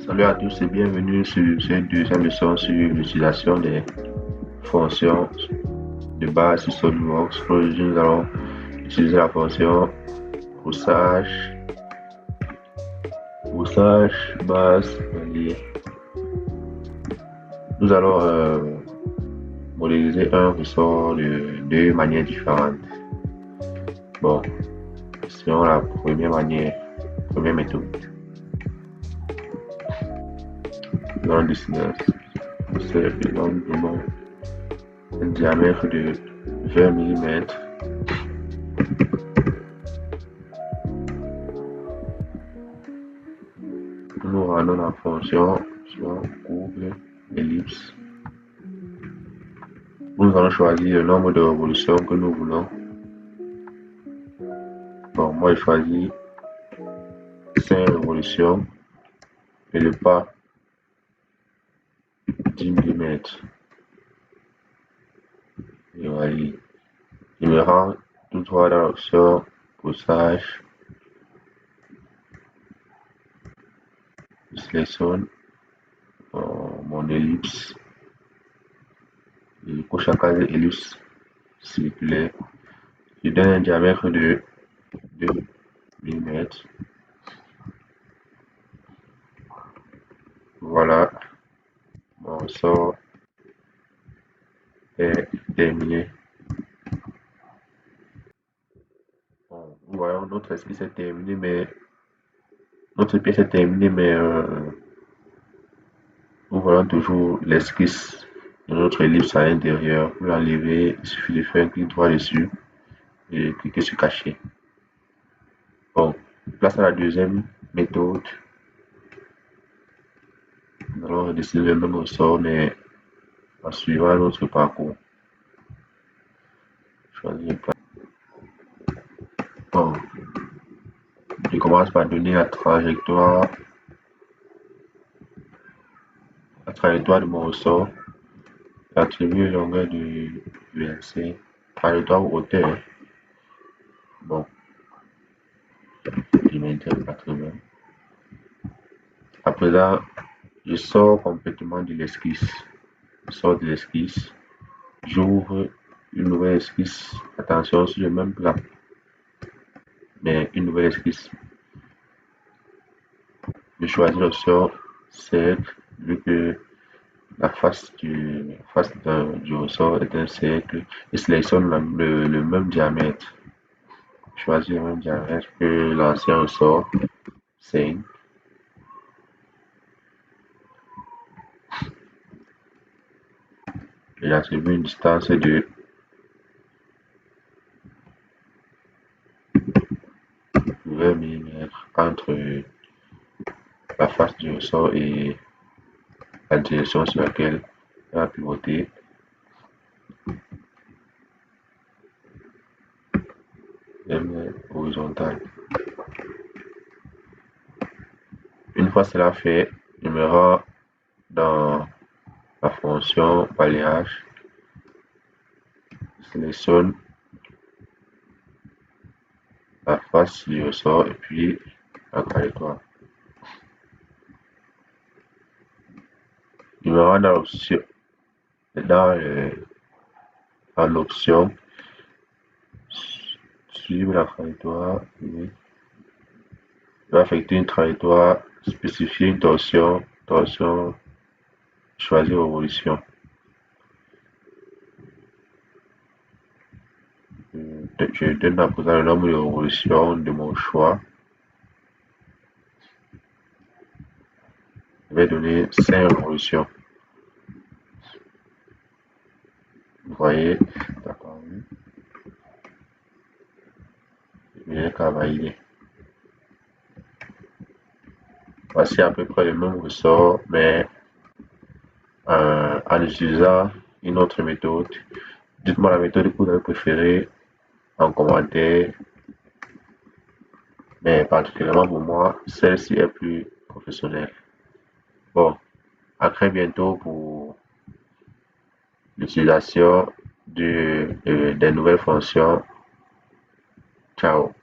Salut à tous et bienvenue sur cette deuxième leçon sur l'utilisation des fonctions de base sur SolidWorks. Aujourd'hui, nous allons utiliser la fonction brossage, base, allié. Nous allons modéliser un ressort de deux manières différentes. Bon, selon la première méthode. Nous allons dessiner un diamètre de 20 mm. Nous rendons la fonction sur courbe ellipse. Nous allons choisir le nombre de révolutions que nous voulons. Bon, moi je choisis 5 révolutions et le pas 10 mm. Et voilà. Je me rends tout droit dans l'option brossage. Je sélectionne mon ellipse. Et pour chaque ellipse circulaire, je donne un diamètre de 2 mm. Voilà, mon ressort est terminé. Bon, nous voyons notre esquisse est terminée, mais notre pièce est terminée, mais nous voyons toujours l'esquisse de notre ellipse à l'intérieur. Pour l'enlever, il suffit de faire un clic droit dessus et cliquer sur cacher. Bon, place à la deuxième méthode. Nous allons dessiner le même ressort, mais en suivant notre parcours. Choisir le plan. Bon, je commence par donner la trajectoire de mon ressort, attribuer longueur du VLC, trajectoire ou hauteur. Bon, je maintiens 80. À présent, je sors complètement de l'esquisse. Je sors de l'esquisse, j'ouvre une nouvelle esquisse. Attention, sur le même plan, mais une nouvelle esquisse. Je choisis l'option cercle, vu que la face du ressort est un cercle. Je sélectionne le même diamètre. Je choisis le même diamètre que l'ancien ressort, 5. Et j'attribue une distance de 20 mm entre la face du ressort et la direction sur laquelle elle va pivoter. Même horizontale. Une fois cela fait, je me rends dans la fonction balayage. Je sélectionne la face du ressort et puis la trajectoire. Je me rends dans l'option suivre la trajectoire. Je vais affecter une trajectoire, spécifier une torsion, choisir révolution. Je donne à présent le nombre de révolutions de mon choix. Je vais donner 5 révolutions. Vous voyez, d'accord. Je n'ai qu'à valider. Voici à peu près le même ressort, mais en utilisant une autre méthode. Dites-moi la méthode que vous avez préférée en commentaire. Mais particulièrement pour moi, celle-ci est plus professionnelle. Bon, à très bientôt pour l'utilisation des nouvelles fonctions. Ciao.